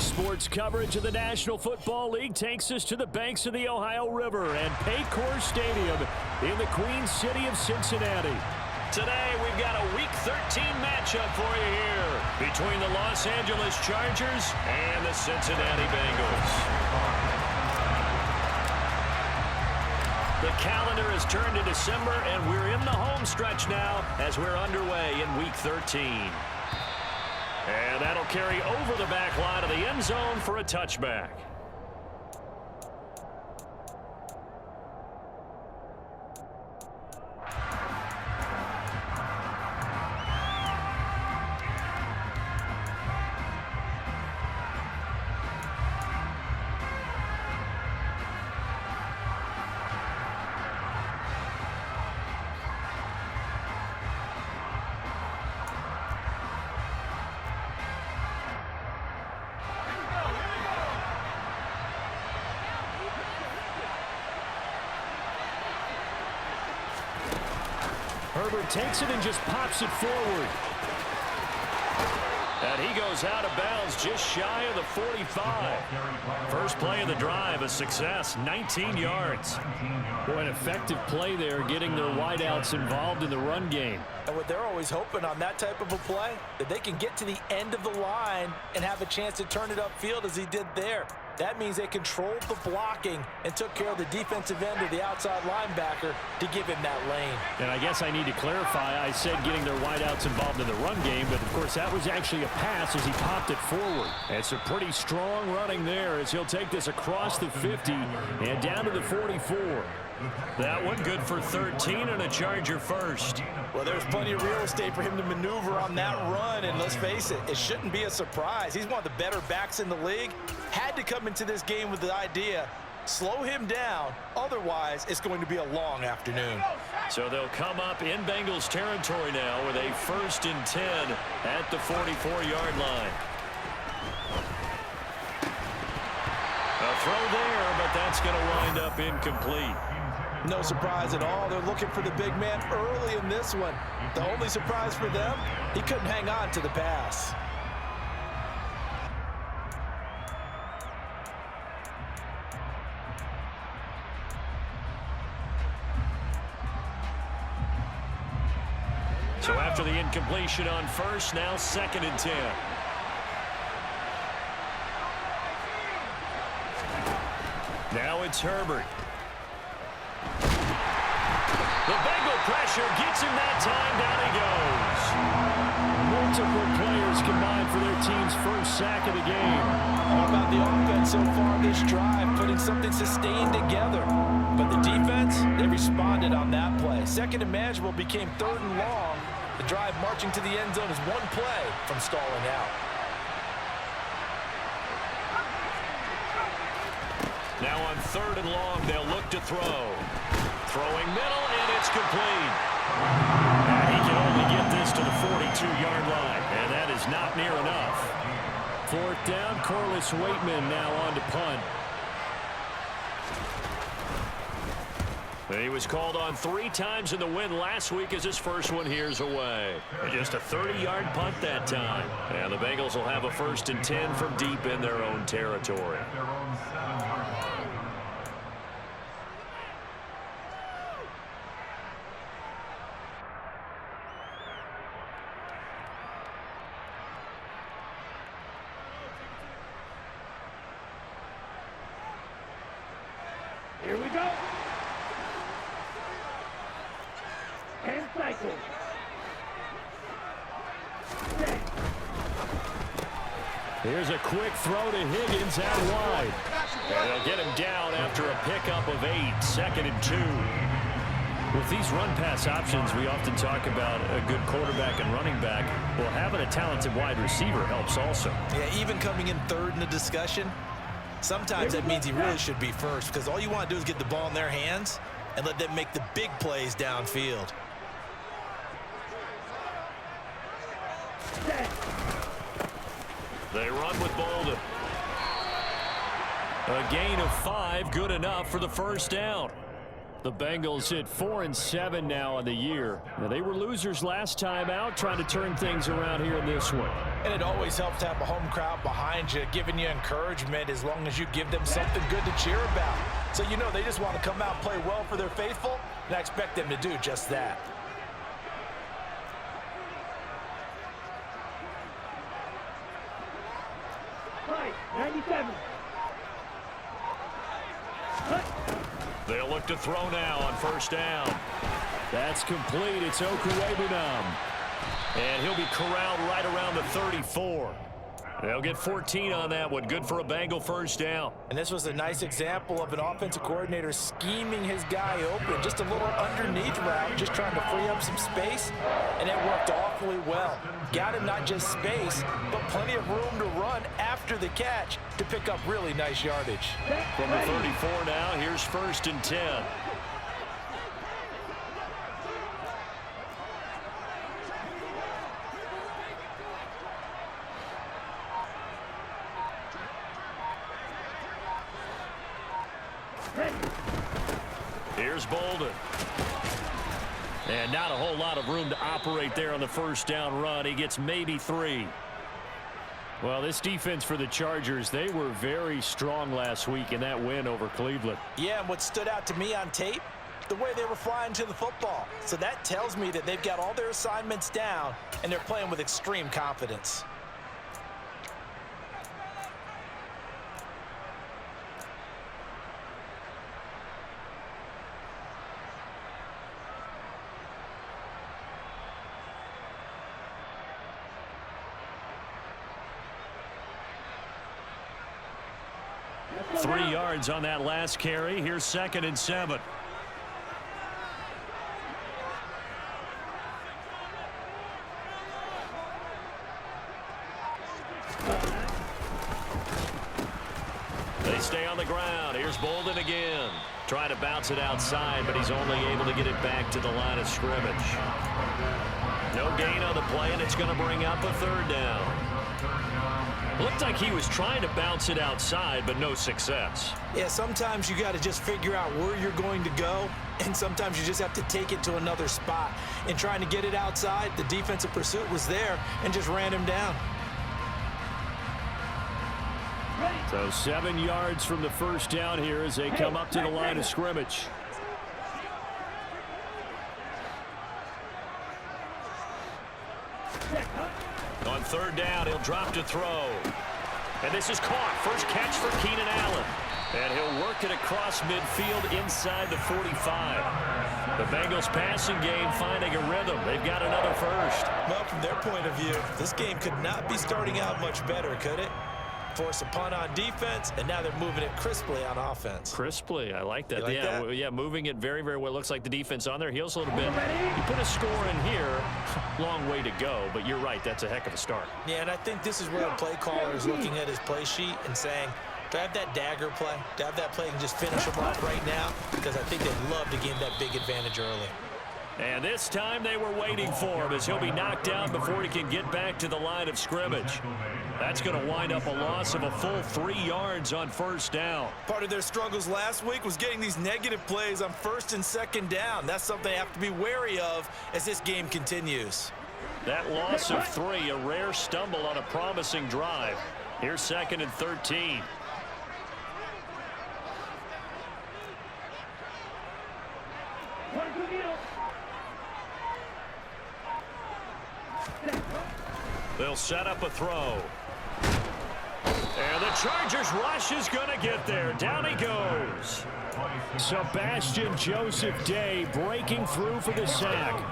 Sports coverage of the National Football League takes us to the banks of the Ohio River and Paycor Stadium in the Queen City of Cincinnati. Today, we've got a Week 13 matchup for you here between the Los Angeles Chargers and the Cincinnati Bengals. The calendar has turned to December, and we're in the home stretch now as we're underway in Week 13. And that'll carry over the back line of the end zone for a touchback. Herbert takes it and just pops it forward. And he goes out of bounds just shy of the 45. First play of the drive, a success, 19 yards. Boy, an effective play there, getting their wideouts involved in the run game. And what they're always hoping on that type of a play, that they can get to the end of the line and have a chance to turn it upfield as he did there. That means they controlled the blocking and took care of the defensive end of the outside linebacker to give him that lane. And I guess I need to clarify, I said getting their wideouts involved in the run game, but of course that was actually a pass as he popped it forward. It's a pretty strong running there as he'll take this across the 50 and down to the 44. That one good for 13 and a Charger first. Well, there's plenty of real estate for him to maneuver on that run, and let's face it, it shouldn't be a surprise. He's one of the better backs in the league. Had to come into this game with the idea, slow him down, otherwise it's going to be a long afternoon. So they'll come up in Bengals territory now with a 1st and 10 at the 44-yard line. A throw there, but that's going to wind up incomplete. No surprise at all. They're looking for the big man early in this one. The only surprise for them, he couldn't hang on to the pass. So after the incompletion on first, now 2nd and 10. Now it's Herbert. The Bengal pressure gets him that time. Down he goes. Multiple players combined for their team's first sack of the game. How about the offense so far this drive, putting something sustained together? But the defense, they responded on that play. 2nd and manageable became 3rd and long. The drive marching to the end zone is one play from stalling out. Now on 3rd and long, they'll look to throw. Throwing middle, and it's complete. And he can only get this to the 42-yard line, and that is not near enough. 4th down, Corliss Waitman now on to punt. He was called on 3 times in the win last week as his first one here's away. And just a 30-yard punt that time. And the Bengals will have a 1st and 10 from deep in their own territory. Here we go. 10 cycles. Here's a quick throw to Higgins out wide. And they'll get him down after a pickup of 8, 2nd and 2. With these run-pass options, we often talk about a good quarterback and running back. Well, having a talented wide receiver helps also. Yeah, even coming in 3rd in the discussion, sometimes that means he really should be first, because all you want to do is get the ball in their hands and let them make the big plays downfield. They run with Bolden. A gain of 5, good enough for the 1st down. The Bengals hit 4-7 now on the year. Now, they were losers last time out, trying to turn things around here in this one. And it always helps to have a home crowd behind you, giving you encouragement as long as you give them something good to cheer about. So you know they just want to come out and play well for their faithful, and I expect them to do just that. Right, 97. They'll look to throw now on first down. That's complete. It's Okuwebunam. And he'll be corralled right around the 34. They'll get 14 on that one. Good for a Bengal first down. And this was a nice example of an offensive coordinator scheming his guy open. Just a little underneath route, just trying to free up some space. And it worked awfully well. Got him not just space, but plenty of room to run after the catch to pick up really nice yardage. From the 34 now, here's 1st and 10. Here's Bolden. And not a whole lot of room to operate there on the first down run. He gets maybe 3. Well, this defense for the Chargers, they were very strong last week in that win over Cleveland. Yeah, and what stood out to me on tape, the way they were flying to the football. So that tells me that they've got all their assignments down, and they're playing with extreme confidence. Three yards on that last carry. Here's 2nd and 7. They stay on the ground. Here's Bolden again. Trying to bounce it outside, but he's only able to get it back to the line of scrimmage. No gain on the play, and it's going to bring up a 3rd down. Looked like he was trying to bounce it outside, but no success. Yeah, sometimes you got to just figure out where you're going to go, and sometimes you just have to take it to another spot. In trying to get it outside, the defensive pursuit was there and just ran him down. So 7 yards from the first down here as they come up to the line of scrimmage. On 3rd down, he'll drop to throw. And this is caught. First catch for Keenan Allen. And he'll work it across midfield inside the 45. The Bengals passing game finding a rhythm. They've got another first. Well, from their point of view, this game could not be starting out much better, could it? Force a punt on defense, and now they're moving it crisply on offense. Crisply, I like that. You like that? Yeah, moving it very, very well. Looks like the defense on their heels a little bit. You put a score in here, long way to go, but you're right, that's a heck of a start. Yeah, and I think this is where the play caller is looking at his play sheet and saying, do I have that dagger play? Do I have that play and just finish them off right now? Because I think they'd love to gain that big advantage early. And this time they were waiting for him as he'll be knocked down before he can get back to the line of scrimmage. That's going to wind up a loss of a full 3 yards on first down. Part of their struggles last week was getting these negative plays on 1st and 2nd down. That's something they have to be wary of as this game continues. That loss of 3, a rare stumble on a promising drive. Here's 2nd and 13. They'll set up a throw. And the Chargers rush is going to get there. Down he goes. Sebastian Joseph Day breaking through for the sack.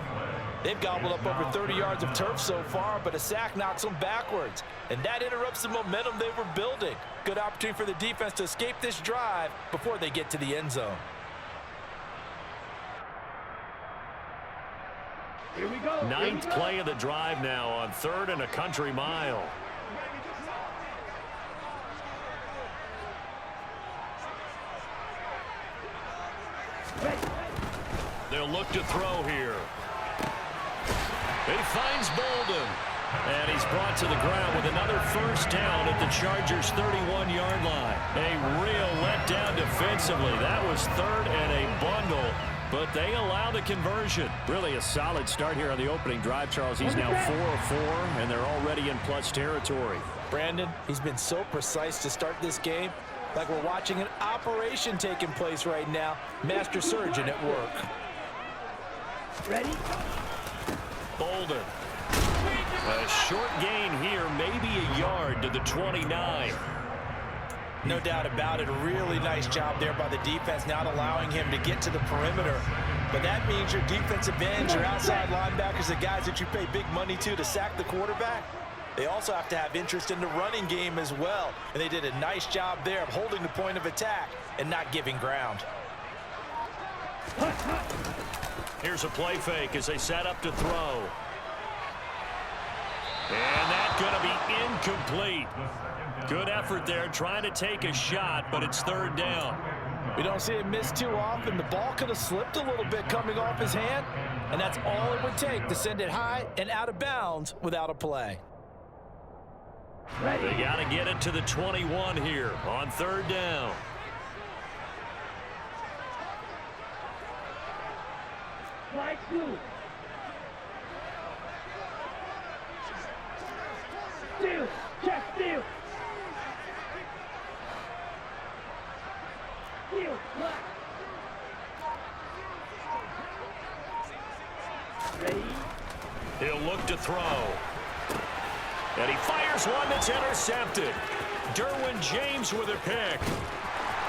They've gobbled up over 30 yards of turf so far, but a sack knocks them backwards. And that interrupts the momentum they were building. Good opportunity for the defense to escape this drive before they get to the end zone. Here we go. 9th play of the drive now on 3rd and a country mile. They'll look to throw here. He finds Bolden. And he's brought to the ground with another first down at the Chargers' 31-yard line. A real letdown defensively. That was third and a bundle, but they allow the conversion. Really a solid start here on the opening drive, Charles. He's now 4 of 4, and they're already in plus territory. Brandon, he's been so precise to start this game. Like we're watching an operation taking place right now. Master surgeon at work. Ready? Bolden. A short gain here, maybe a yard to the 29. No doubt about it. A really nice job there by the defense, not allowing him to get to the perimeter. But that means your defensive ends, your outside linebackers, the guys that you pay big money to sack the quarterback, they also have to have interest in the running game as well. And they did a nice job there of holding the point of attack and not giving ground. Here's a play fake as they set up to throw. And that's going to be incomplete. Good effort there trying to take a shot, but it's third down. We don't see him miss too often. The ball could have slipped a little bit coming off his hand, and that's all it would take to send it high and out of bounds without a play. They got to get it to the 21 here on third down. Slide 2. Steal. Check steal. Steal. Black. Ready? He'll look to throw. And he fires one that's intercepted. Derwin James with a pick.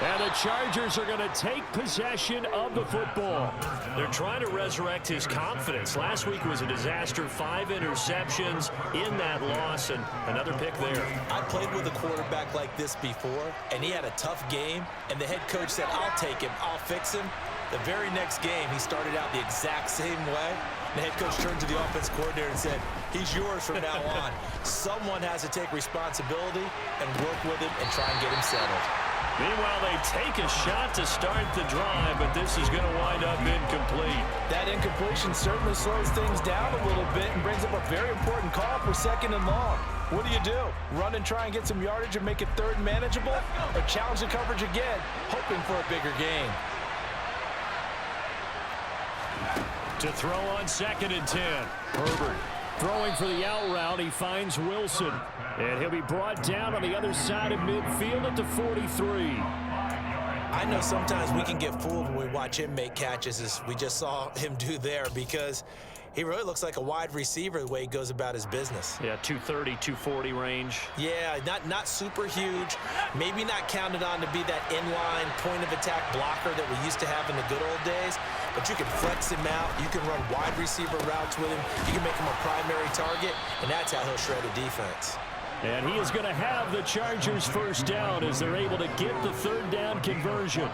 And the Chargers are going to take possession of the football. They're trying to resurrect his confidence. Last week was a disaster. 5 interceptions in that loss, and another pick there. I played with a quarterback like this before, and he had a tough game, and the head coach said, I'll take him, I'll fix him. The very next game, he started out the exact same way. The head coach turned to the offense coordinator and said, he's yours from now on. Someone has to take responsibility and work with him and try and get him settled. Meanwhile, they take a shot to start the drive, but this is going to wind up incomplete. That incompletion certainly slows things down a little bit and brings up a very important call for second and long. What do? Run and try and get some yardage and make it third and manageable? Or challenge the coverage again, hoping for a bigger gain? To throw on second and 10. Herbert throwing for the out route. He finds Wilson. And he'll be brought down on the other side of midfield at the 43. I know sometimes we can get fooled when we watch him make catches, as we just saw him do there, because he really looks like a wide receiver the way he goes about his business. Yeah, 230, 240 range. Yeah, not super huge. Maybe not counted on to be that inline point-of-attack blocker that we used to have in the good old days. But you can flex him out. You can run wide receiver routes with him. You can make him a primary target, and that's how he'll shred a defense. And he is going to have the Chargers first down as they're able to get the third down conversion.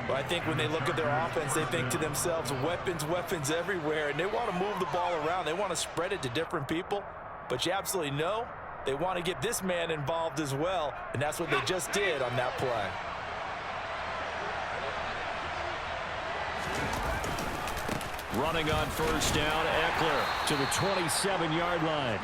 Well, I think when they look at their offense, they think to themselves, weapons everywhere, and they want to move the ball around. They want to spread it to different people. But you absolutely know they want to get this man involved as well, and that's what they just did on that play. Running on first down, Eckler to the 27-yard line.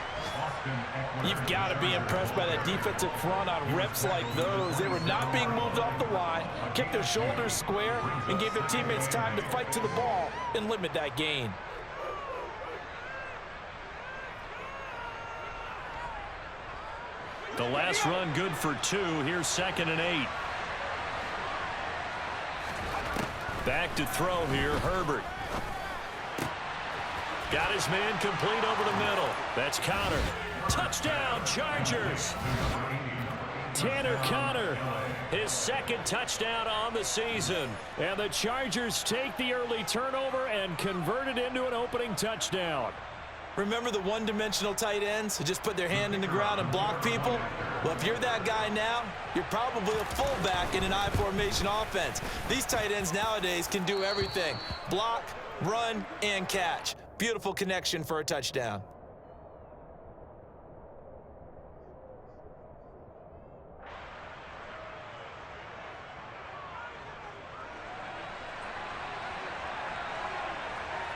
You've got to be impressed by that defensive front on reps like those. They were not being moved off the line, kept their shoulders square, and gave their teammates time to fight to the ball and limit that gain. The last run good for 2. Here's second and 8. Back to throw here, Herbert. Got his man complete over the middle. That's Connor. Touchdown, Chargers. Tanner Connor, his second touchdown on the season. And the Chargers take the early turnover and convert it into an opening touchdown. Remember the one-dimensional tight ends who just put their hand in the ground and block people? Well, if you're that guy now, you're probably a fullback in an I-formation offense. These tight ends nowadays can do everything. Block, run, and catch. Beautiful connection for a touchdown.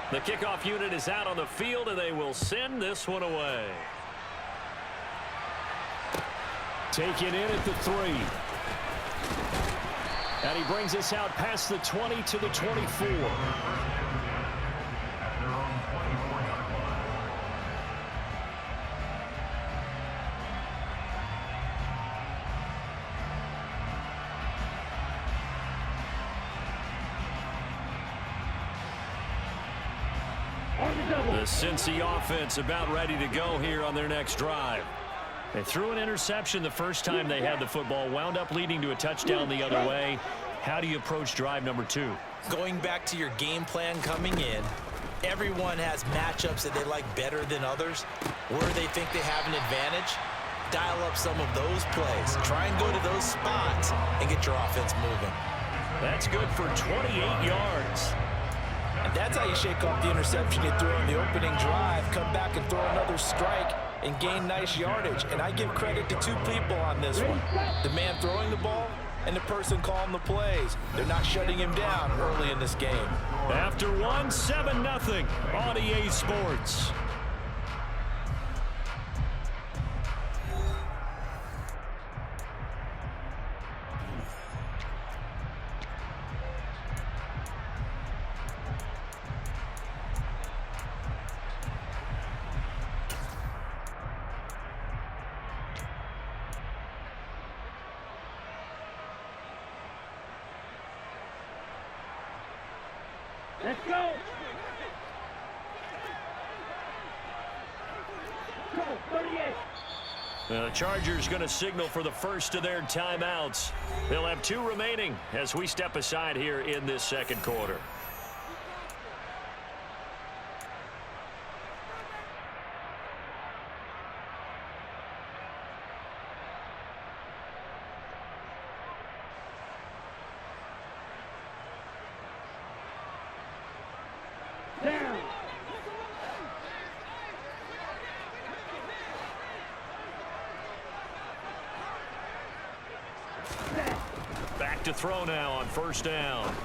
The kickoff unit is out on the field, and they will send this one away. Taken in at the 3. And he brings us out past the 20 to the 24. The Cincy offense about ready to go here on their next drive. They threw an interception the first time they had the football, wound up leading to a touchdown the other way. How do you approach drive number 2? Going back to your game plan coming in, everyone has matchups that they like better than others. Where they think they have an advantage, dial up some of those plays. Try and go to those spots and get your offense moving. That's good for 28 yards. And that's how you shake off the interception you threw on the opening drive, come back and throw another strike and gain nice yardage. And I give credit to 2 people on this one. The man throwing the ball and the person calling the plays. They're not shutting him down early in this game. After 1, 7-0 on EA Sports. Let's go. Go, 38. The Chargers going to signal for the first of their timeouts. They'll have 2 remaining as we step aside here in this second quarter. Down. Back to throw now on first down.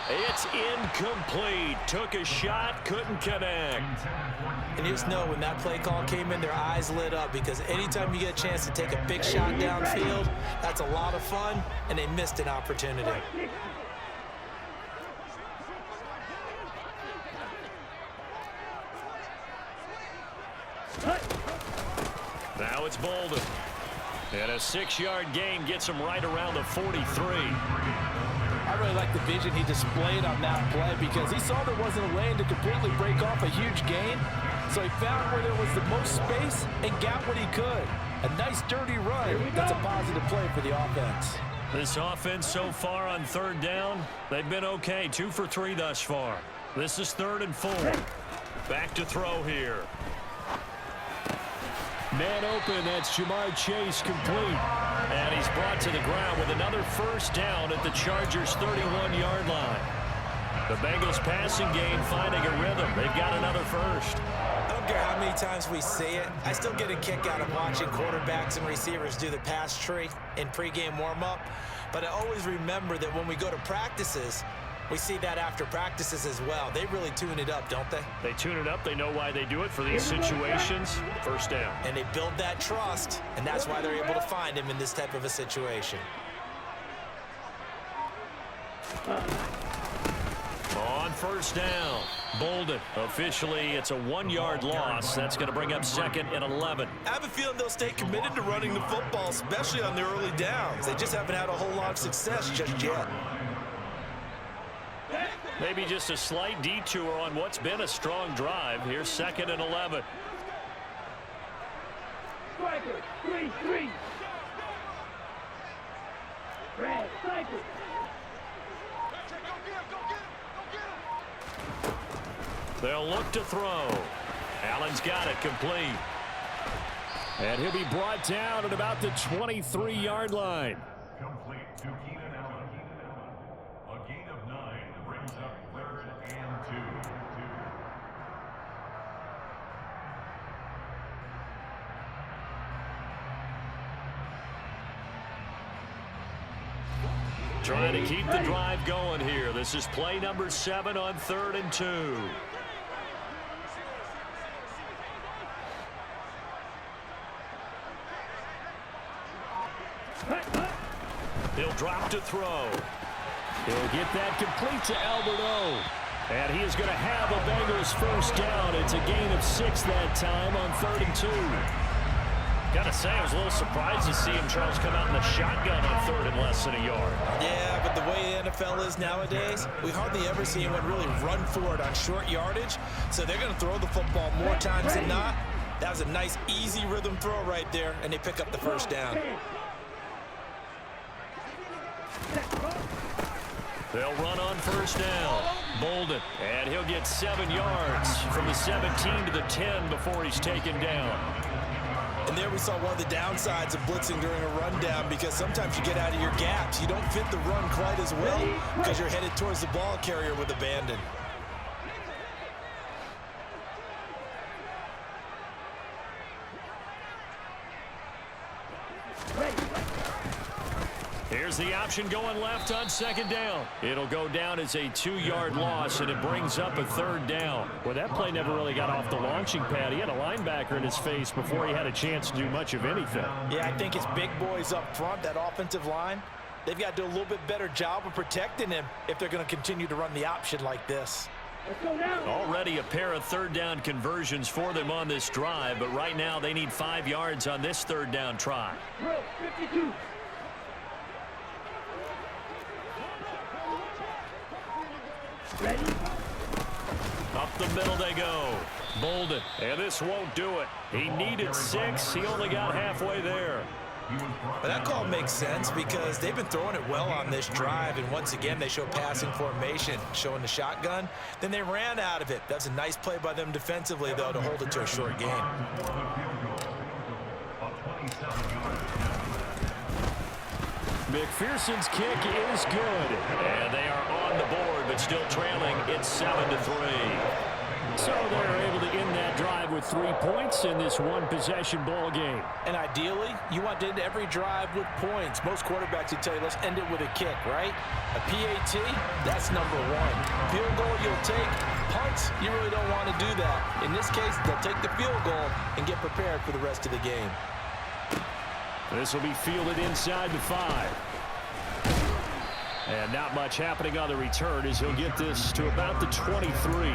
It's incomplete. Took a shot, couldn't connect. And you just know when that play call came in, their eyes lit up, because anytime you get a chance to take a big shot downfield, that's a lot of fun, and they missed an opportunity. Now it's Bolden. And a 6-yard gain gets him right around the 43. I really like the vision he displayed on that play, because he saw there wasn't a lane to completely break off a huge gain. So he found where there was the most space and got what he could. A nice dirty run. That's a positive play for the offense. This offense so far on third down, they've been okay. 2 for 3 thus far. This is 3rd and 4. Back to throw here. Man open, that's Jamar Chase, complete. And he's brought to the ground with another first down at the Chargers' 31-yard line. The Bengals passing game finding a rhythm. They've got another first. I don't care how many times we see it. I still get a kick out of watching quarterbacks and receivers do the pass tree in pregame warm-up. But I always remember that when we go to practices, we see that after practices as well. They really tune it up, don't they? They tune it up. They know why they do it for these situations. First down. And they build that trust, and that's why they're able to find him in this type of a situation. On first down, Bolden. Officially, it's a 1-yard loss. That's going to bring up 2nd and 11. I have a feeling they'll stay committed to running the football, especially on their early downs. They just haven't had a whole lot of success just yet. Maybe just a slight detour on what's been a strong drive. Here's 2nd and 11. Striker, 3-3. Red, cycle. They'll look to throw. Allen's got it, complete. And he'll be brought down at about the 23-yard line. Complete to Keenan Allen. A gain of 9 brings up 3rd and 2. Trying to keep the drive going here. This is play number 7 on 3rd and 2. drop to throw. He'll get that complete to Alberto. And he is going to have a Bengals first down. It's a gain of 6 that time on 3rd and 2. Gotta say, I was a little surprised to see him, Charles, come out in the shotgun on 3rd and less than a yard. Yeah, but the way the NFL is nowadays, we hardly ever see anyone really run for it on short yardage. So they're going to throw the football more times than not. That was a nice, easy rhythm throw right there, and they pick up the first down. They'll run on first down. Bolden, and he'll get 7 yards from the 17 to the 10 before he's taken down. And there we saw one of the downsides of blitzing during a rundown, because sometimes you get out of your gaps. You don't fit the run quite as well because you're headed towards the ball carrier with abandon. Here's the option going left on 2nd down. It'll go down as a 2-yard loss, and it brings up a 3rd down. Well, that play never really got off the launching pad. He had a linebacker in his face before he had a chance to do much of anything. Yeah, I think it's big boys up front, that offensive line. They've got to do a little bit better job of protecting him if they're going to continue to run the option like this. Already a pair of 3rd down conversions for them on this drive, but right now they need 5 yards on this 3rd down try. 52. Ready? Up the middle they go. Bolden, and this won't do it. He needed 6. He only got halfway there. But that call makes sense because they've been throwing it well on this drive, and once again they show passing formation, showing the shotgun. Then they ran out of it. That's a nice play by them defensively, though, to hold it to a short gain. McPherson's kick is good, and they are on the board, but still trailing. It's 7-3. So they're able to end that drive with 3 points in this one-possession ball game. And ideally, you want to end every drive with points. Most quarterbacks would tell you, let's end it with a kick, right? A PAT, that's number 1. Field goal you'll take. Punts, you really don't want to do that. In this case, they'll take the field goal and get prepared for the rest of the game. This will be fielded inside the 5. And not much happening on the return as he'll get this to about the 23.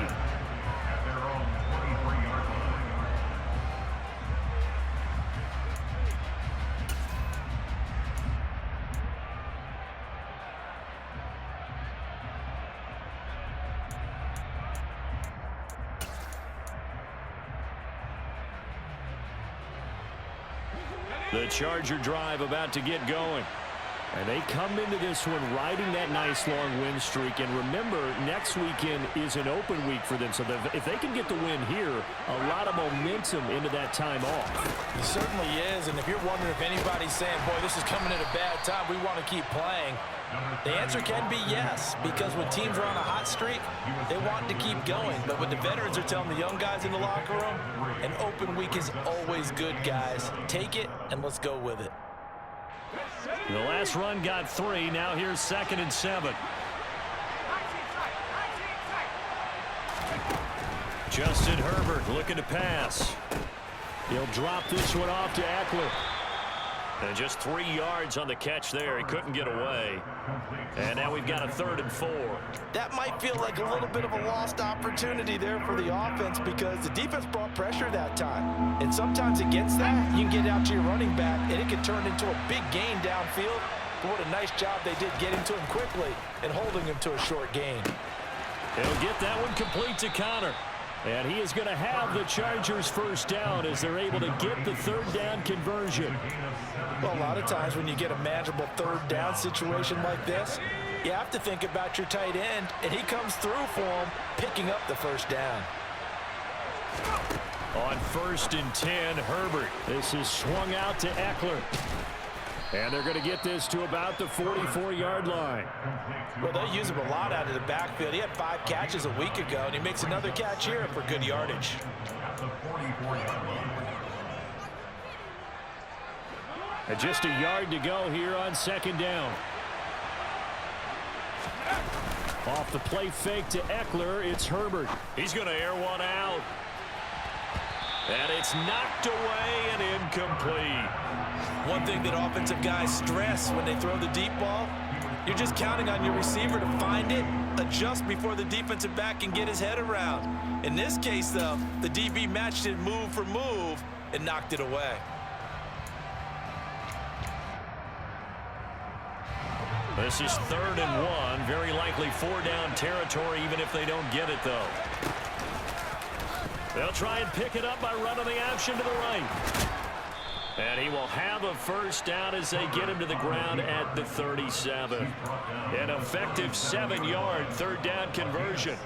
The Charger drive about to get going. And they come into this one riding that nice long win streak. And remember, next weekend is an open week for them. So if they can get the win here, a lot of momentum into that time off. It certainly is. And if you're wondering if anybody's saying, boy, this is coming at a bad time, we want to keep playing, the answer can be yes. Because when teams are on a hot streak, they want to keep going. But what the veterans are telling the young guys in the locker room, an open week is always good, guys. Take it and let's go with it. The last run got 3. Now here's 2nd and 7. Justin Herbert looking to pass. He'll drop this one off to Eckler. And just 3 yards on the catch there. He couldn't get away. And now we've got a 3rd and 4. That might feel like a little bit of a lost opportunity there for the offense because the defense brought pressure that time. And sometimes against that, you can get out to your running back, and it can turn into a big gain downfield. But what a nice job they did getting to him quickly and holding him to a short gain. He'll get that one complete to Connor. And he is going to have the Chargers first down as they're able to get the 3rd down conversion. Well, a lot of times when you get a manageable 3rd down situation like this, you have to think about your tight end, and he comes through for him, picking up the first down. On 1st and 10, Herbert. This is swung out to Eckler. And they're going to get this to about the 44-yard line. Well, they use him a lot out of the backfield. He had 5 catches a week ago, and he makes another catch here for good yardage. And just a yard to go here on 2nd down. Off the play fake to Eckler, it's Herbert. He's going to air one out. And it's knocked away and incomplete. One thing that offensive guys stress when they throw the deep ball, you're just counting on your receiver to find it, adjust before the defensive back can get his head around. In this case, though, the DB matched it move for move and knocked it away. This is 3rd and 1. Very likely 4-down territory, even if they don't get it, though. They'll try and pick it up by running the option to the right. And he will have a first down as they get him to the ground at the 37. An effective 7-yard 3rd down conversion.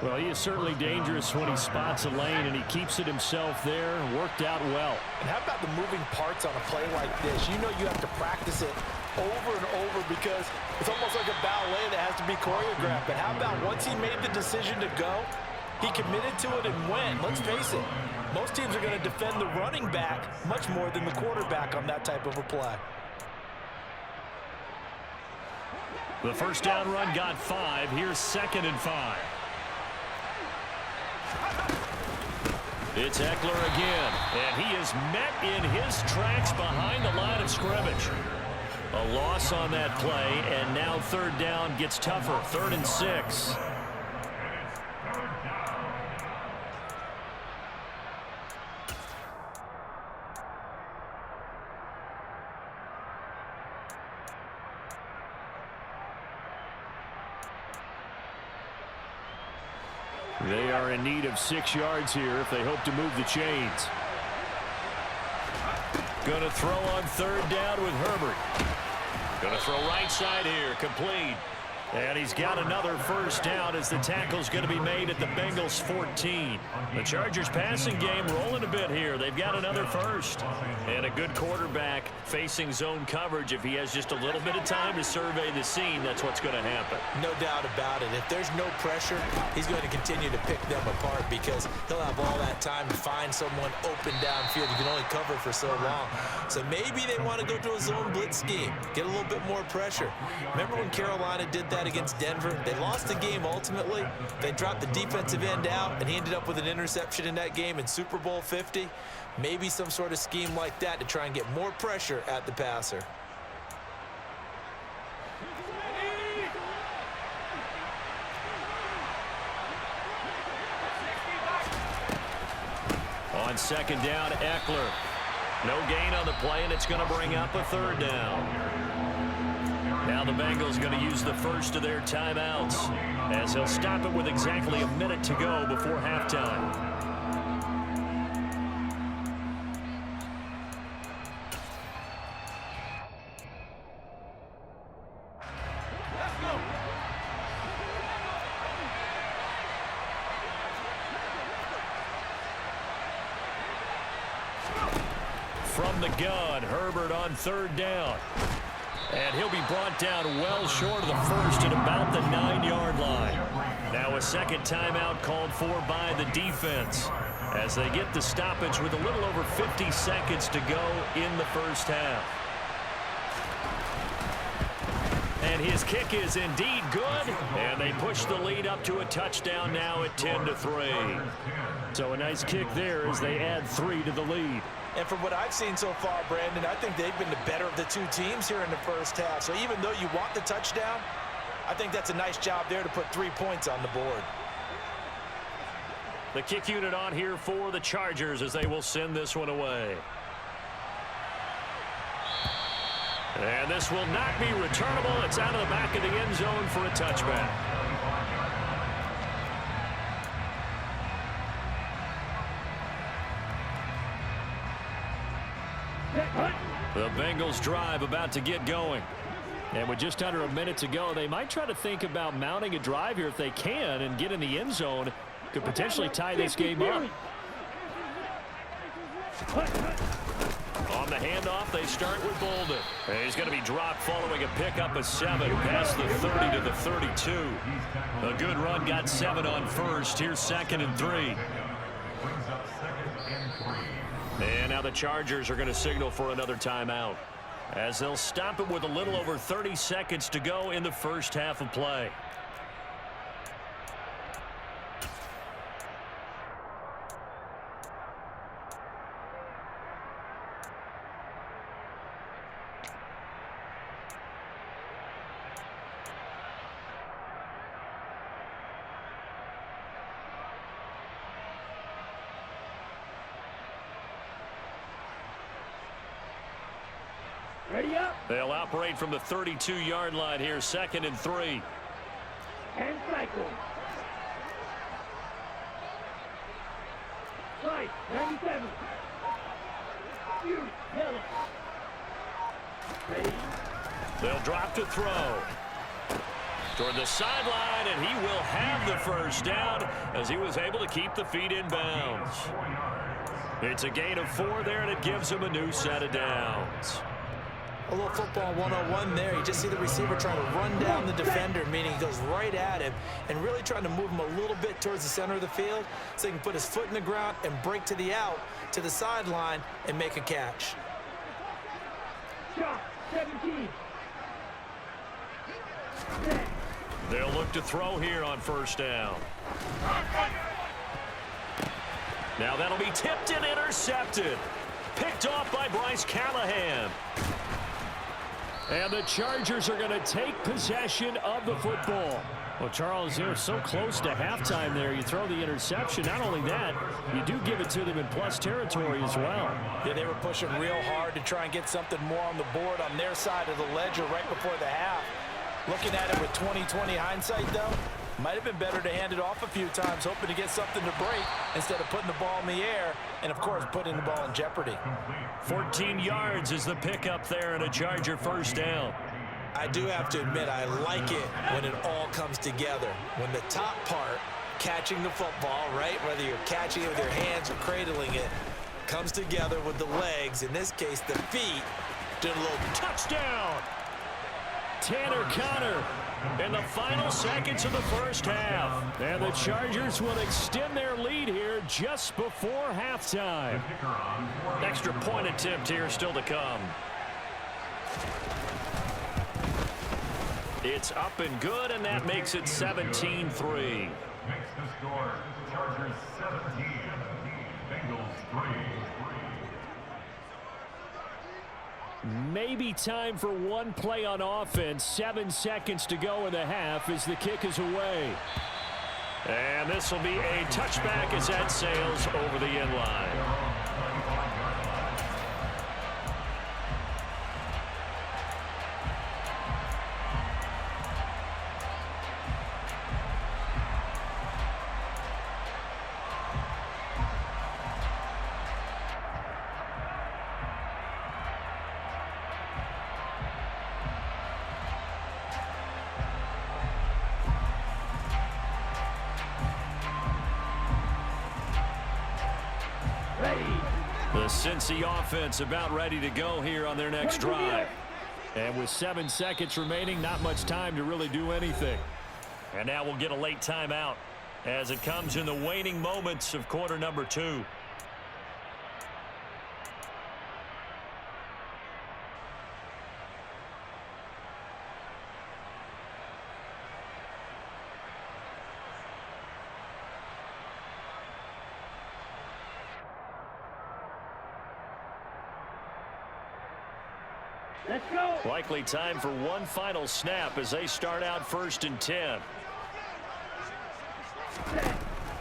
Well, he is certainly dangerous when he spots a lane, and he keeps it himself there. Worked out well. And how about the moving parts on a play like this? You know you have to practice it over and over because it's almost like a ballet that has to be choreographed. But how about once he made the decision to go, he committed to it and went. Let's face it, most teams are going to defend the running back much more than the quarterback on that type of a play. The first down run got 5. Here's 2nd and 5. It's Eckler again, and he is met in his tracks behind the line of scrimmage. A loss on that play, and now 3rd down gets tougher. 3rd and 6. They are in need of 6 yards here if they hope to move the chains. Going to throw on 3rd down with Herbert. Going to throw right side here, complete. And he's got another first down as the tackle's going to be made at the Bengals 14. The Chargers passing game rolling a bit here. They've got another first. And a good quarterback facing zone coverage. If he has just a little bit of time to survey the scene, that's what's going to happen. No doubt about it. If there's no pressure, he's going to continue to pick them apart because he'll have all that time to find someone open downfield. You can only cover for so long. So maybe they want to go to a zone blitz scheme, get a little bit more pressure. Remember when Carolina did that against Denver? They lost the game ultimately. They dropped the defensive end out, and he ended up with an interception in that game in Super Bowl 50. Maybe some sort of scheme like that to try and get more pressure at the passer. On 2nd down, Eckler. No gain on the play, and it's going to bring up a 3rd down. Now the Bengals going to use the first of their timeouts as they'll stop it with exactly a minute to go before halftime. From the gun, Herbert on 3rd down. And he'll be brought down well short of the first at about the 9-yard line. Now a second timeout called for by the defense as they get the stoppage with a little over 50 seconds to go in the first half. And his kick is indeed good, and they push the lead up to a touchdown now at 10-3. So a nice kick there as they add 3 to the lead. And from what I've seen so far, Brandon, I think they've been the better of the two teams here in the first half. So even though you want the touchdown, I think that's a nice job there to put 3 points on the board. The kick unit on here for the Chargers as they will send this one away. And this will not be returnable. It's out of the back of the end zone for a touchback. The Bengals drive about to get going. And with just under a minute to go, they might try to think about mounting a drive here if they can and get in the end zone. Could potentially tie this game up. On the handoff, they start with Bolden. And he's going to be dropped following a pickup of 7 past the 30 to the 32. A good run, got 7 on first. Here's 2nd and 3. And now the Chargers are going to signal for another timeout as they'll stop it with a little over 30 seconds to go in the first half of play. Ready up. They'll operate from the 32-yard line here, 2nd and 3. And cycle. Slide, 97. Yellow. Ready. They'll drop to throw. Toward the sideline, and he will have the first down as he was able to keep the feet in bounds. It's a gain of 4 there, and it gives him a new set of downs. A little football 101 there. You just see the receiver trying to run down the defender, meaning he goes right at him and really trying to move him a little bit towards the center of the field so he can put his foot in the ground and break to the out, to the sideline, and make a catch. Shot, 17. They'll look to throw here on first down. Now that'll be tipped and intercepted. Picked off by Bryce Callahan. And the Chargers are going to take possession of the football. Well, Charles, they're so close to halftime there. You throw the interception. Not only that, you do give it to them in plus territory as well. Yeah, they were pushing real hard to try and get something more on the board on their side of the ledger right before the half. Looking at it with 20/20 hindsight, though, might have been better to hand it off a few times, hoping to get something to break instead of putting the ball in the air and, of course, putting the ball in jeopardy. 14 yards is the pickup there and a Charger first down. I do have to admit, I like it when it all comes together. When the top part, catching the football, right, whether you're catching it with your hands or cradling it, comes together with the legs, in this case, the feet, did a little touchdown. Tanner Connor in the final seconds of the first half. And the Chargers will extend their lead here just before halftime. Extra point attempt here still to come. It's up and good, and that makes it 17-3. Makes the score Chargers 17, Bengals 3. Maybe time for one play on offense. 7 seconds to go in the half as the kick is away. And this will be a touchback as that sails over the end line. The Cincy offense about ready to go here on their next drive. And with 7 seconds remaining, not much time to really do anything. And now we'll get a late timeout as it comes in the waning moments of quarter number 2. Let's go. Likely time for one final snap as they start out 1st and 10.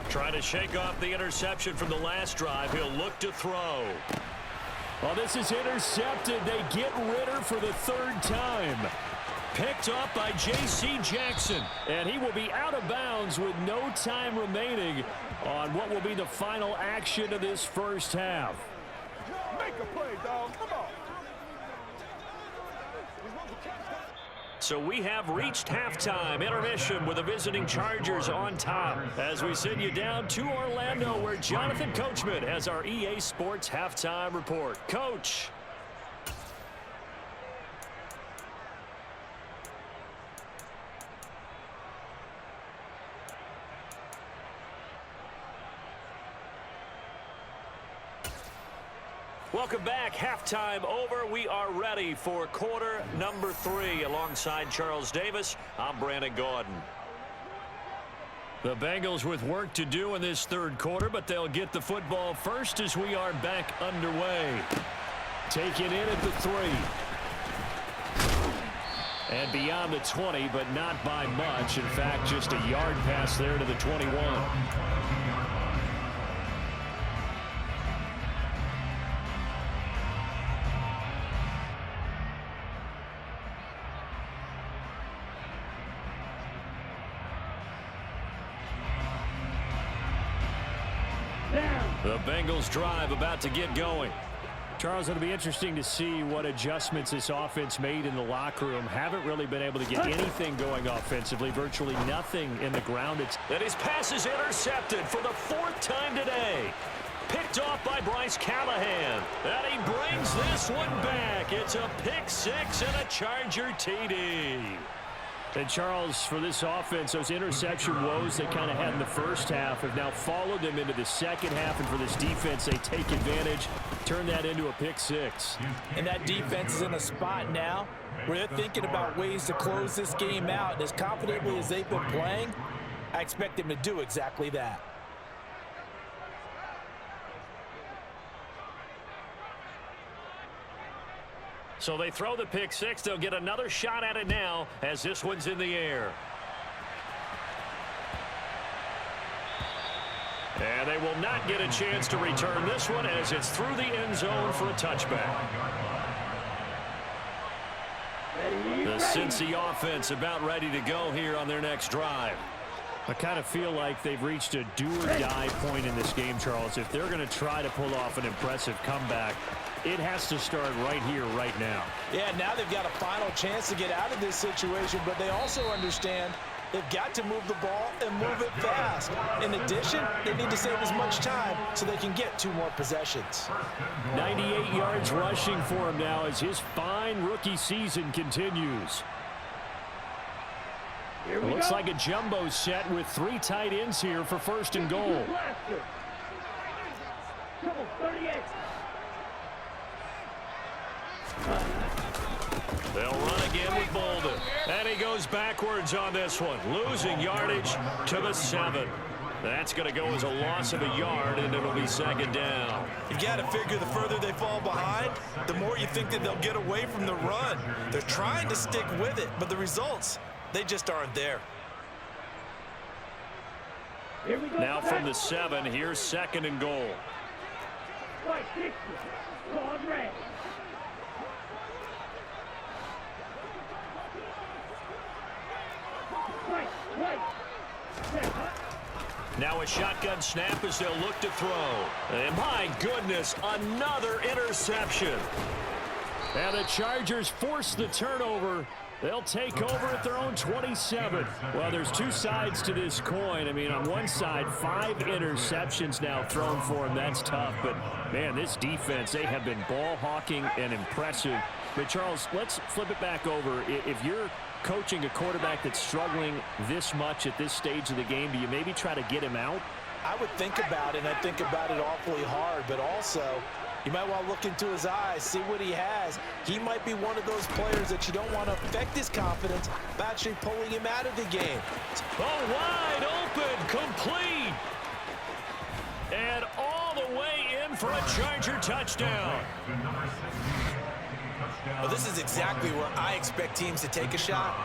Trying to shake off the interception from the last drive. He'll look to throw. Well, this is intercepted. They get Ritter for the 3rd time. Picked up by J.C. Jackson. And he will be out of bounds with no time remaining on what will be the final action of this first half. Make a play, dog. Come on. So we have reached halftime. Intermission with the visiting Chargers on top as we send you down to Orlando where Jonathan Coachman has our EA Sports halftime report. Coach. Welcome back. Halftime over. We are ready for quarter number 3. Alongside Charles Davis, I'm Brandon Gaudin. The Bengals with work to do in this 3rd quarter, but they'll get the football first as we are back underway. Taken in at the 3. And beyond the 20, but not by much. In fact, just a yard pass there to the 21. The Bengals drive about to get going. Charles, it'll be interesting to see what adjustments this offense made in the locker room. Haven't really been able to get anything going offensively. Virtually nothing in the ground. And his pass is intercepted for the 4th time today. Picked off by Bryce Callahan. And he brings this one back. It's a pick 6 and a Charger TD. And Charles, for this offense, those interception woes they kind of had in the first half have now followed them into the second half. And for this defense, they take advantage, turn that into a pick 6. And that defense is in a spot now where they're thinking about ways to close this game out. And as confidently as they've been playing, I expect them to do exactly that. So they throw the pick 6. They'll get another shot at it now as this one's in the air. And they will not get a chance to return this one as it's through the end zone for a touchback. The Cincy offense about ready to go here on their next drive. I kind of feel like they've reached a do-or-die point in this game, Charles. If they're going to try to pull off an impressive comeback, it has to start right here, right now. Yeah, now they've got a final chance to get out of this situation, but they also understand they've got to move the ball and move it fast. In addition, they need to save as much time so they can get 2 more possessions. 98 yards rushing for him now as his fine rookie season continues. It looks like a jumbo set with 3 tight ends here for 1st and goal. They'll run again with Bolden. And he goes backwards on this one, losing yardage to the 7. That's going to go as a loss of a yard, and it'll be 2nd down. You got to figure the further they fall behind, the more you think that they'll get away from the run. They're trying to stick with it, but the results, they just aren't there. Now from the 7, here's 2nd and goal. Right, 60. Gone red. Now a shotgun snap as they'll look to throw. And my goodness, another interception. And the Chargers force the turnover. They'll take over at their own 27. Well, there's 2 sides to this coin. I mean, on one side, 5 interceptions now thrown for him. That's tough. But, man, this defense, they have been ball hawking and impressive. But, Charles, let's flip it back over. If you're coaching a quarterback that's struggling this much at this stage of the game, do you maybe try to get him out? I would think about it, and I think about it awfully hard, but also you might want to look into his eyes, see what he has. He might be one of those players that you don't want to affect his confidence by actually pulling him out of the game. Oh, wide open, complete. And all the way in for a Charger touchdown. Well, this is exactly where I expect teams to take a shot.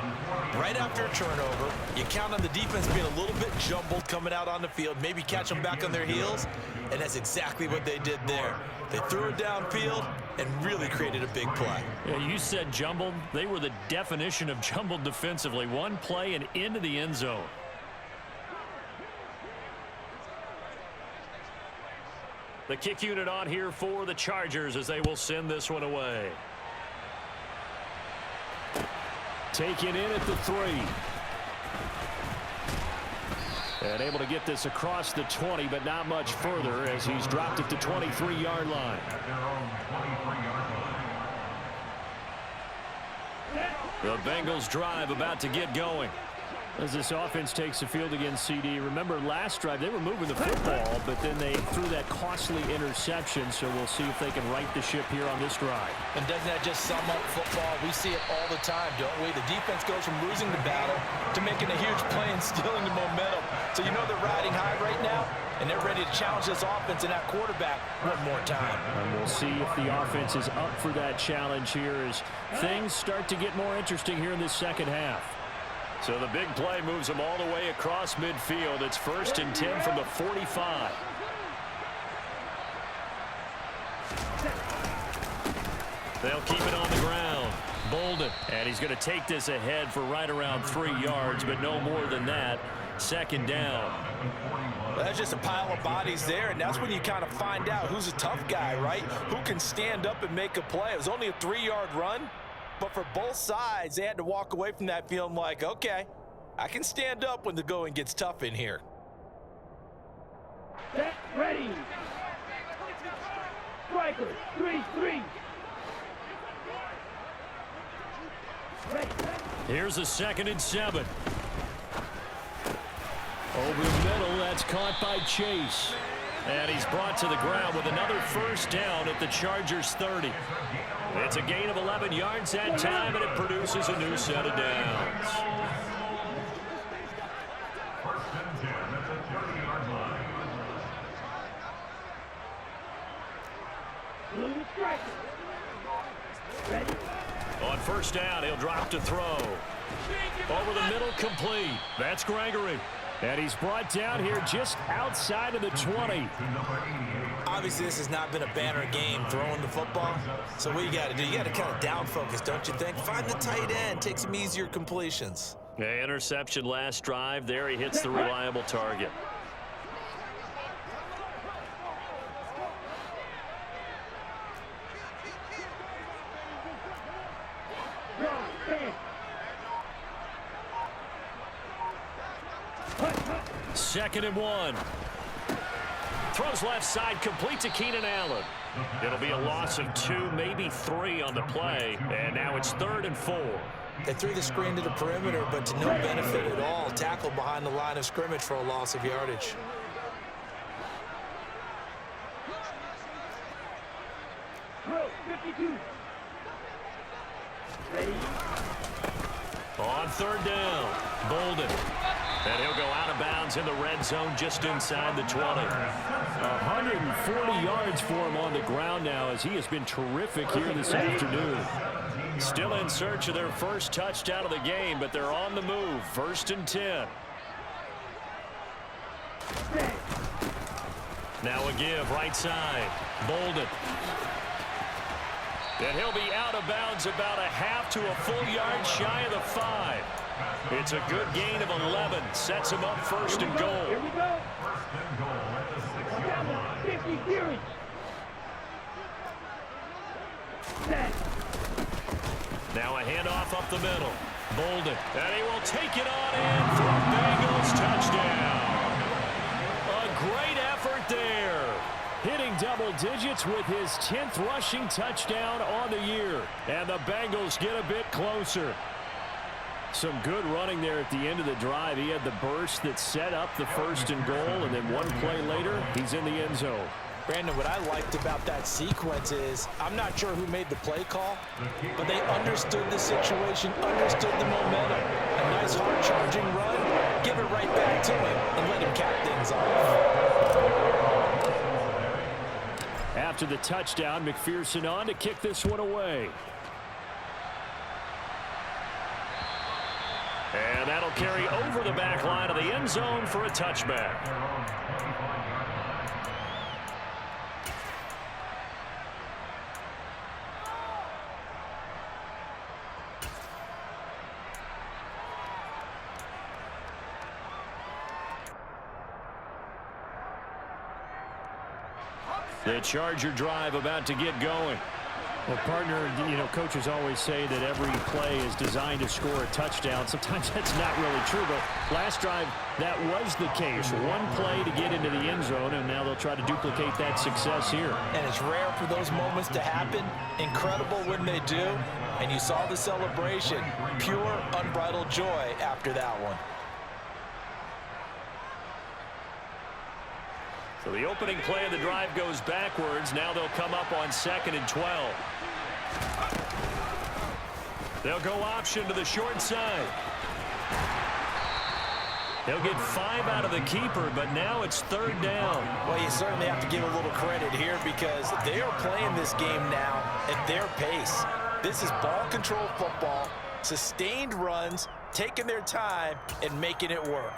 Right after a turnover, you count on the defense being a little bit jumbled coming out on the field, maybe catch them back on their heels, and that's exactly what they did there. They threw it downfield and really created a big play. Yeah, you said jumbled. They were the definition of jumbled defensively. One play and into the end zone. The kick unit on here for the Chargers as they will send this one away. Taken in at the 3. And able to get this across the 20, but not much further as he's dropped at the 23-yard line. The Bengals drive about to get going. As this offense takes the field against CD, remember last drive they were moving the football, but then they threw that costly interception, so we'll see if they can right the ship here on this drive. And doesn't that just sum up football? We see it all the time, don't we? The defense goes from losing the battle to making a huge play and stealing the momentum. So you know they're riding high right now, and they're ready to challenge this offense and that quarterback one more time. And we'll see if the offense is up for that challenge here as things start to get more interesting here in this second half. So the big play moves them all the way across midfield. It's 1st and 10 from the 45. They'll keep it on the ground. Bolden, and he's going to take this ahead for right around 3 yards, but no more than that. 2nd down. That's just a pile of bodies there, and that's when you kind of find out who's a tough guy, right? Who can stand up and make a play. It was only a 3-yard run, but for both sides, they had to walk away from that feeling like, okay, I can stand up when the going gets tough in here. Set, ready. Chrgers, 3-3. Here's a 2nd and 7. Over the middle, that's caught by Chase. And he's brought to the ground with another first down at the Chargers 30. It's a gain of 11 yards that time, and it produces a new set of downs. First and 10 at the 30-yard line. Blue striker. Ready. On first down, he'll drop to throw. Over the middle, complete. That's Gregory. And he's brought down here just outside of the 20. Obviously, this has not been a banner game throwing the football. So what you got to do, you got to kind of down focus, don't you think? Find the tight end, take some easier completions. Yeah, interception last drive. There he hits the reliable target. Second and 1. Throws left side, complete to Keenan Allen. It'll be a loss of 2, maybe 3 on the play. And now it's 3rd and 4. They threw the screen to the perimeter, but to no benefit at all. Tackled behind the line of scrimmage for a loss of yardage. Throw, 52. Ready. On 3rd down, Bolden. And he'll go out of bounds in the red zone just inside the 20. 140 yards for him on the ground now, as he has been terrific here this afternoon. Still in search of their first touchdown of the game, but they're on the move. 1st and 10. Now a give right side. Bolden. And he'll be out of bounds about a half to a full yard shy of the 5. It's a good gain of 11. Sets him up 1st and goal. Here we go. First and goal at the 6-yard line. 50 series. Set. Now a handoff up the middle. Bolden. And he will take it on in for a Bengals touchdown. A great effort there. Hitting double digits with his 10th rushing touchdown on the year. And the Bengals get a bit closer. Some good running there at the end of the drive. He had the burst that set up the 1st and goal, and then one play later, he's in the end zone. Brandon, what I liked about that sequence is, I'm not sure who made the play call, but they understood the situation, understood the momentum. A nice hard-charging run, give it right back to him, and let him cap things off. After the touchdown, McPherson on to kick this one away. And that'll carry over the back line of the end zone for a touchback. The Charger drive about to get going. Well, partner, you know, coaches always say that every play is designed to score a touchdown. Sometimes that's not really true, but last drive, that was the case. One play to get into the end zone, and now they'll try to duplicate that success here. And it's rare for those moments to happen. Incredible when they do. And you saw the celebration. Pure, unbridled joy after that one. So the opening play of the drive goes backwards. Now they'll come up on 2nd and 12. They'll go option to the short side. They'll get 5 out of the keeper, but now it's 3rd down. Well, you certainly have to give a little credit here because they are playing this game now at their pace. This is ball control football, sustained runs, taking their time and making it work.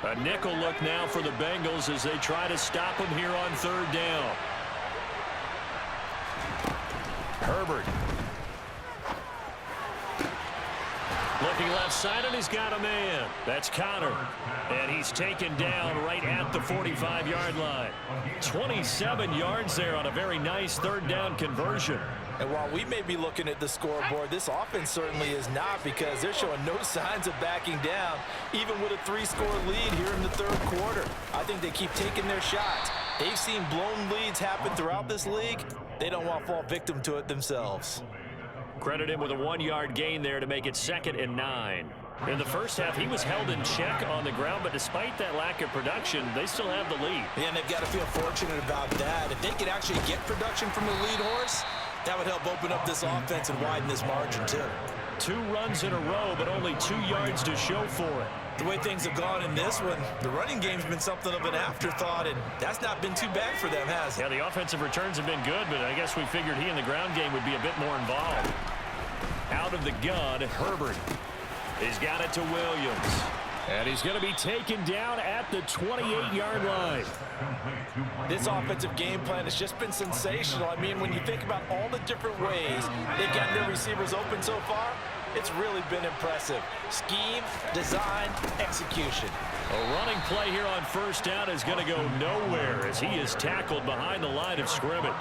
A nickel look now for the Bengals as they try to stop him here on 3rd down. Herbert. Looking outside, and he's got a man. That's Connor. And he's taken down right at the 45-yard line. 27 yards there on a very nice third down conversion. And while we may be looking at the scoreboard, this offense certainly is not, because they're showing no signs of backing down, even with a 3-score lead here in the third quarter. I think they keep taking their shots. They've seen blown leads happen throughout this league. They don't want to fall victim to it themselves. Credit him with a 1-yard gain there to make it 2nd and 9. In the first half, he was held in check on the ground, but despite that lack of production, they still have the lead. Yeah, and they've got to feel fortunate about that. If they could actually get production from the lead horse, that would help open up this offense and widen this margin, too. 2 runs in a row, but only 2 yards to show for it. The way things have gone in this one, the running game's been something of an afterthought, and that's not been too bad for them, has it? Yeah, the offensive returns have been good, but I guess we figured he in the ground game would be a bit more involved. Out of the gun, Herbert. He's got it to Williams. And he's going to be taken down at the 28-yard line. This offensive game plan has just been sensational. I mean, when you think about all the different ways they've gotten their receivers open so far, it's really been impressive. Scheme, design, execution. A running play here on first down is going to go nowhere as he is tackled behind the line of scrimmage.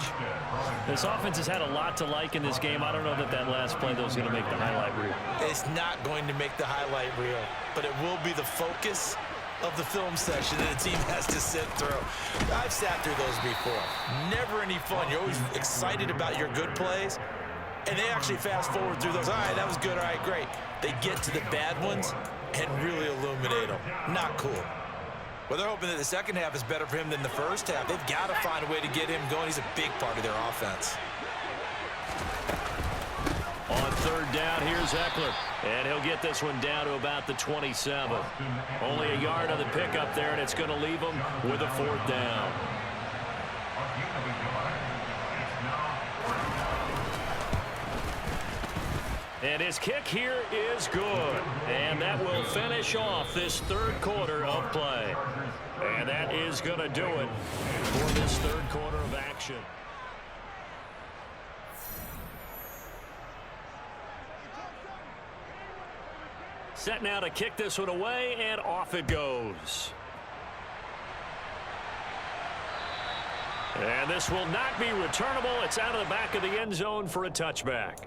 This offense has had a lot to like in this game. I don't know that that last play, though, is going to make the highlight reel. It's not going to make the highlight reel, but it will be the focus of the film session that a team has to sit through. I've sat through those before. Never any fun. You're always excited about your good plays, and they actually fast forward through those. All right, that was good. All right, great. They get to the bad ones and really illuminate them. Not cool. Well, they're hoping that the second half is better for him than the first half. They've got to find a way to get him going. He's a big part of their offense. On third down, here's Eckler. And he'll get this one down to about the 27. Only a yard on the pickup there, and it's going to leave him with a 4th down. And his kick here is good. And that will finish off this third quarter of play. And that is going to do it for this third quarter of action. Set now to kick this one away, and off it goes. And this will not be returnable. It's out of the back of the end zone for a touchback.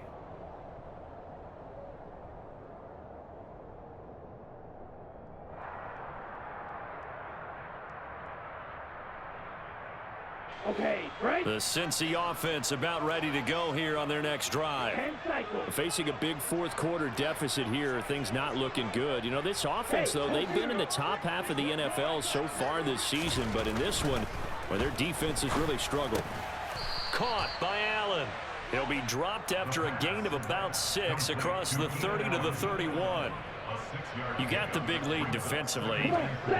Okay, right. The Cincy offense about ready to go here on their next drive. 10 cycles. Facing a big fourth quarter deficit here, things not looking good. You know, this offense, though, they've been in the top half of the NFL so far this season, but in this one, well, their defense has really struggled. Caught by Allen. He'll be dropped after a gain of about 6 across the 30 to the 31. You got the big lead defensively.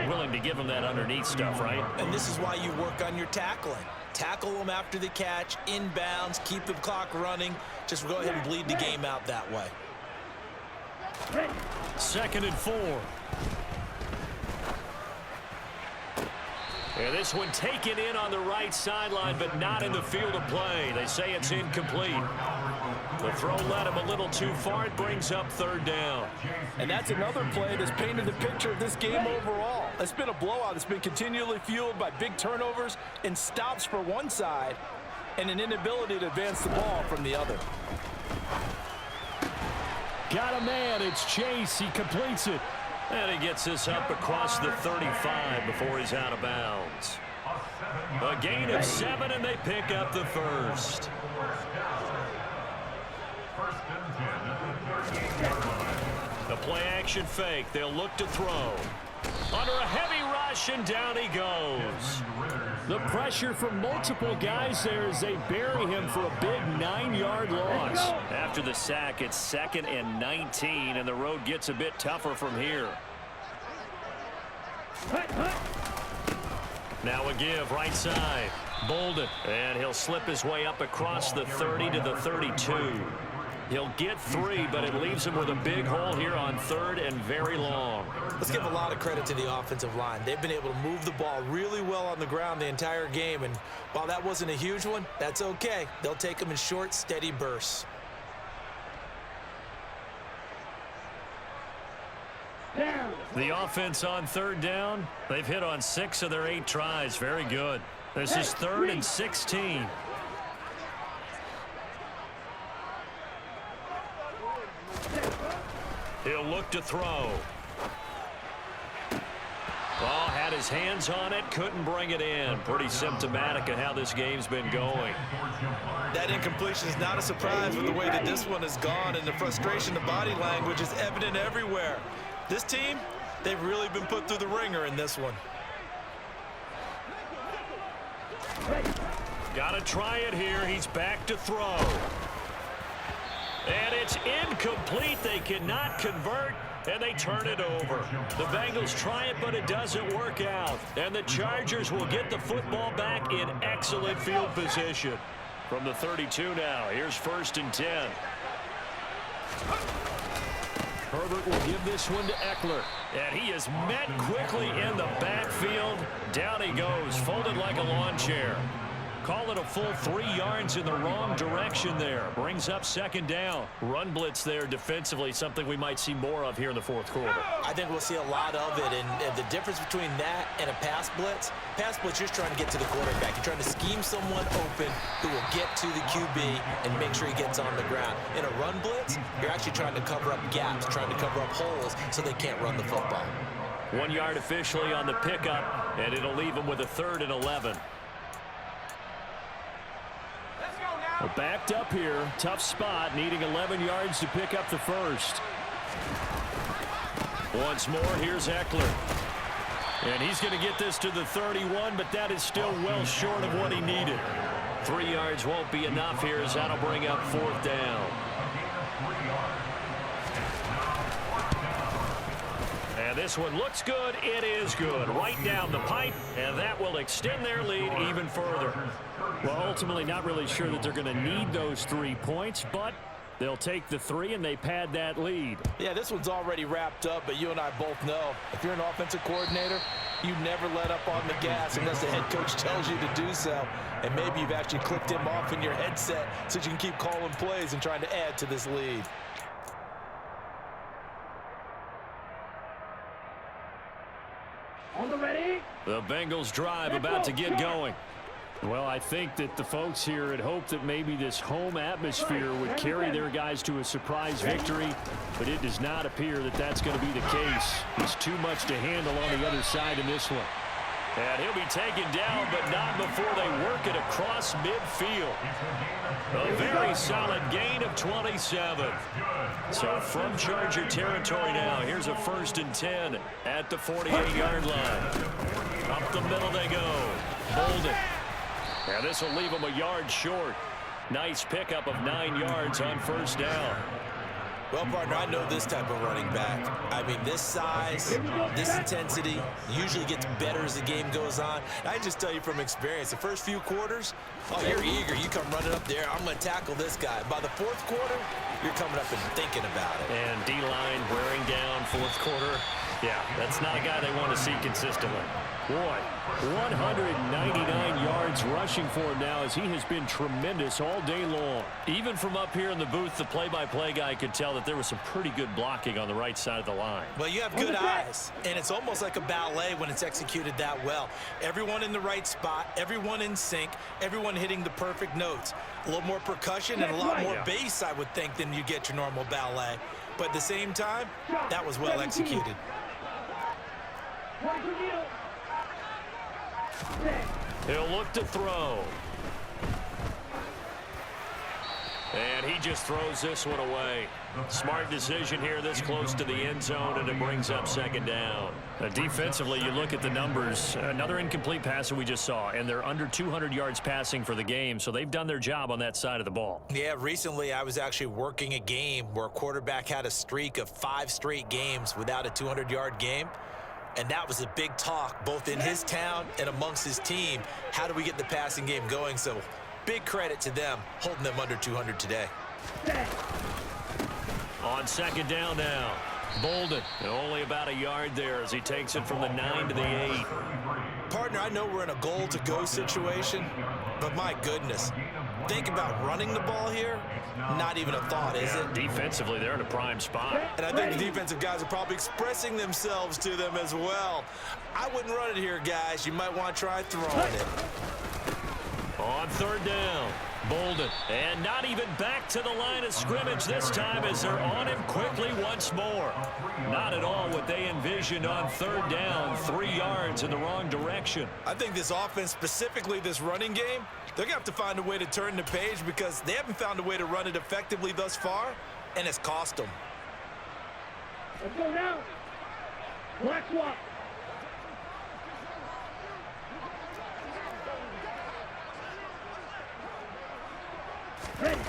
Willing to give them that underneath stuff, right? And this is why you work on your tackling. Tackle them after the catch, inbounds, keep the clock running. Just go ahead and bleed the game out that way. 2nd and 4. And this one taken in on the right sideline, but not in the field of play. They say it's incomplete. The throw led him a little too far. It brings up 3rd down. And that's another play that's painted the picture of this game overall. It's been a blowout. It's been continually fueled by big turnovers and stops for one side and an inability to advance the ball from the other. Got a man. It's Chase. He completes it. And he gets this up across the 35 before he's out of bounds. A gain of 7, and they pick up the first. The play action fake. They'll look to throw. Under a heavy rush, and down he goes. The pressure from multiple guys there as they bury him for a big 9-yard loss. After the sack, it's 2nd and 19, and the road gets a bit tougher from here. Now a give, right side. Bolden, and he'll slip his way up across the 30 to the 32. He'll get 3, but it leaves him with a big hole here on 3rd and very long. Let's give a lot of credit to the offensive line. They've been able to move the ball really well on the ground the entire game, and while that wasn't a huge one, that's okay. They'll take them in short, steady bursts. Down. The offense on third down, they've hit on 6 of their 8 tries. Very good. This is 3rd and 16. He'll look to throw. Oh, had his hands on it, couldn't bring it in. Pretty symptomatic of how this game's been going. That incompletion is not a surprise with the way that this one has gone, and the frustration, the body language is evident everywhere. This team, they've really been put through the ringer in this one. Got to try it here. He's back to throw. And it's incomplete. They cannot convert, and they turn it over. The Bengals try it, but it doesn't work out. And the Chargers will get the football back in excellent field position. From the 32 now, here's 1st and 10. Herbert will give this one to Eckler. And he is met quickly in the backfield. Down he goes, folded like a lawn chair. Call it a full 3 yards in the wrong direction there. Brings up 2nd down. Run blitz there defensively, something we might see more of here in the 4th quarter. I think we'll see a lot of it, and the difference between that and a pass blitz, you're just trying to get to the quarterback. You're trying to scheme someone open who will get to the QB and make sure he gets on the ground. In a run blitz, you're actually trying to cover up gaps, trying to cover up holes so they can't run the football. 1 yard officially on the pickup, and it'll leave him with a 3rd and 11. Well, backed up here, tough spot, needing 11 yards to pick up the 1st. Once more, here's Eckler. And he's going to get this to the 31, but that is still well short of what he needed. 3 yards won't be enough here, as that'll bring up 4th down. And this one looks good. It is good. Right down the pipe, and that will extend their lead even further. Well, ultimately, not really sure that they're going to need those 3 points, but they'll take the 3, and they pad that lead. Yeah, this one's already wrapped up, but you and I both know if you're an offensive coordinator, you never let up on the gas unless the head coach tells you to do so. And maybe you've actually clicked him off in your headset so you can keep calling plays and trying to add to this lead. On the ready. The Bengals drive about to get going. Well, I think that the folks here had hoped that maybe this home atmosphere would carry their guys to a surprise victory, but it does not appear that that's going to be the case. There's too much to handle on the other side in this one. And he'll be taken down, but not before they work it across midfield. A very solid gain of 27. So from Charger territory now, here's a 1st and 10 at the 48-yard line. Up the middle they go. Bolden. And this will leave them a yard short. Nice pickup of 9 yards on 1st down. Well, partner, I know this type of running back. I mean, this size, this intensity usually gets better as the game goes on. I just tell you from experience, the first few quarters, oh, you're eager. You come running up there. I'm going to tackle this guy. By the 4th quarter, you're coming up and thinking about it. And D-line wearing down 4th quarter. Yeah, that's not a guy they want to see consistently. Boy, 199 yards rushing for him now as he has been tremendous all day long. Even from up here in the booth, the play-by-play guy could tell that there was some pretty good blocking on the right side of the line. Well, you have good eyes, and it's almost like a ballet when it's executed that well. Everyone in the right spot, everyone in sync, everyone hitting the perfect notes. A little more percussion and a lot more bass, I would think, than you get your normal ballet. But at the same time, that was well executed. He'll look to throw. And he just throws this one away. Smart decision here this close to the end zone, and it brings up 2nd down. Defensively, you look at the numbers. Another incomplete passer we just saw, and they're under 200 yards passing for the game, so they've done their job on that side of the ball. Yeah, recently I was actually working a game where a quarterback had a streak of 5 straight games without a 200-yard game. And that was a big talk, both in his town and amongst his team. How do we get the passing game going? So big credit to them, holding them under 200 today. On 2nd down now, Bolden, only about a yard there as he takes it from the 9 to the 8. Partner, I know we're in a goal-to-go situation, but my goodness, think about running the ball here, not even a thought, is it? Defensively, they're in a prime spot. And I think the defensive guys are probably expressing themselves to them as well. I wouldn't run it here, guys. You might want to try throwing it. On third down, Bolden. And not even back to the line of scrimmage this time as they're on him quickly once more. Not at all what they envisioned on third down. 3 yards in the wrong direction. I think this offense, specifically this running game, they're going to have to find a way to turn the page because they haven't found a way to run it effectively thus far, and it's cost them. Let's go now. Black swap. Ready.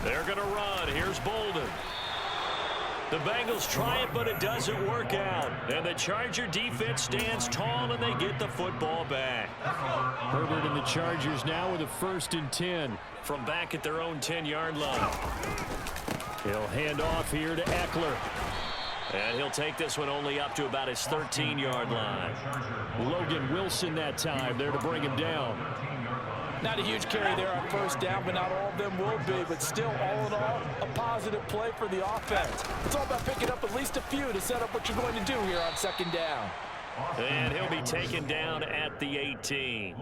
They're going to run. Here's Bolden. The Bengals try it, but it doesn't work out. And the Charger defense stands tall, and they get the football back. Herbert and the Chargers now with a 1st and 10 from back at their own 10-yard line. He'll hand off here to Eckler. And he'll take this one only up to about his 13-yard line. Logan Wilson that time there to bring him down. Not a huge carry there on first down, but not all of them will be. But still, all in all, a positive play for the offense. It's all about picking up at least a few to set up what you're going to do here on second down. And he'll be taken down at the 18.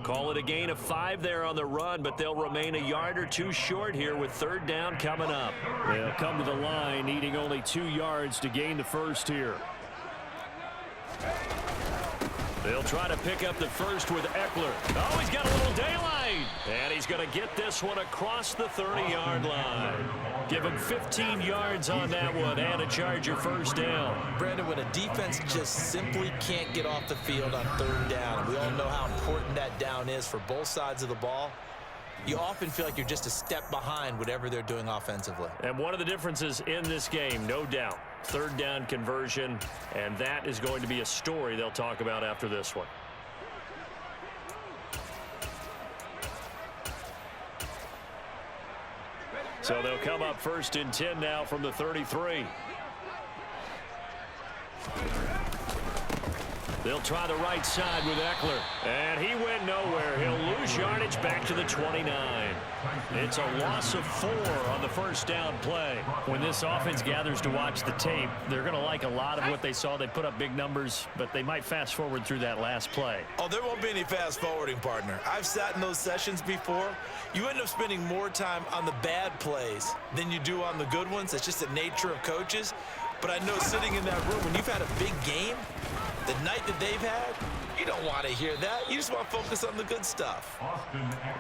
Call it a gain of 5 there on the run, but they'll remain a yard or 2 short here with third down coming up. They'll come to the line, needing only 2 yards to gain the first here. They'll try to pick up the first with Eckler. Oh, he's got a little daylight. And he's going to get this one across the 30-yard line. Give him 15 yards on that one and a Charger first down. Brandon, when a defense just simply can't get off the field on third down, we all know how important that down is for both sides of the ball, you often feel like you're just a step behind whatever they're doing offensively. And one of the differences in this game, no doubt, third down conversion, and that is going to be a story they'll talk about after this one. So they'll come up 1st and 10 now from the 33. They'll try the right side with Eckler. And he went nowhere. He'll lose yardage back to the 29. It's a loss of 4 on the first down play. When this offense gathers to watch the tape, they're going to like a lot of what they saw. They put up big numbers, but they might fast forward through that last play. Oh, there won't be any fast forwarding, partner. I've sat in those sessions before. You end up spending more time on the bad plays than you do on the good ones. It's just the nature of coaches. But I know sitting in that room, when you've had a big game, the night that they've had, you don't want to hear that. You just want to focus on the good stuff.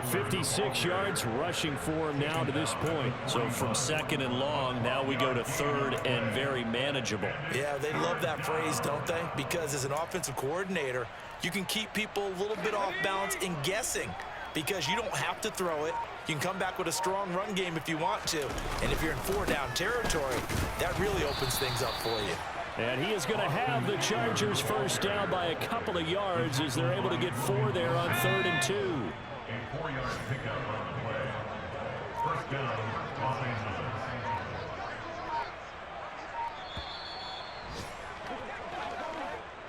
56 yards rushing for him now to this point. So from 2nd and long, now we go to 3rd and very manageable. Yeah, they love that phrase, don't they? Because as an offensive coordinator, you can keep people a little bit off balance in guessing because you don't have to throw it. You can come back with a strong run game if you want to. And if you're in 4-down territory, that really opens things up for you. And he is going to have the Chargers first down by a couple of yards as they're able to get 4 there on 3rd and 2. A 4-yard pickup on the play. First down, Los Angeles.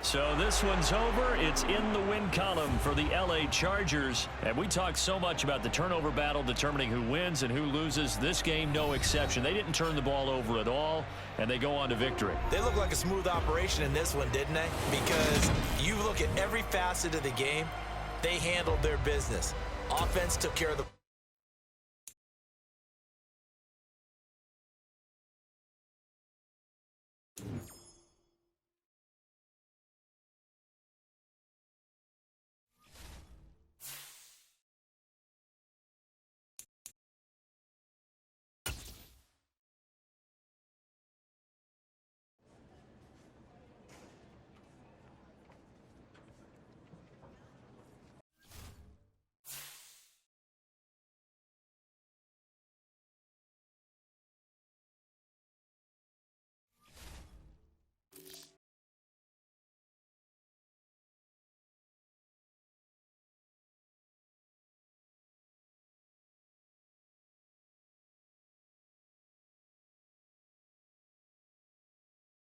So this one's over. It's in the win column for the LA Chargers. And we talked so much about the turnover battle determining who wins and who loses. This game, no exception. They didn't turn the ball over at all, and they go on to victory. They look like a smooth operation in this one, didn't they? Because you look at every facet of the game, they handled their business. Offense took care of the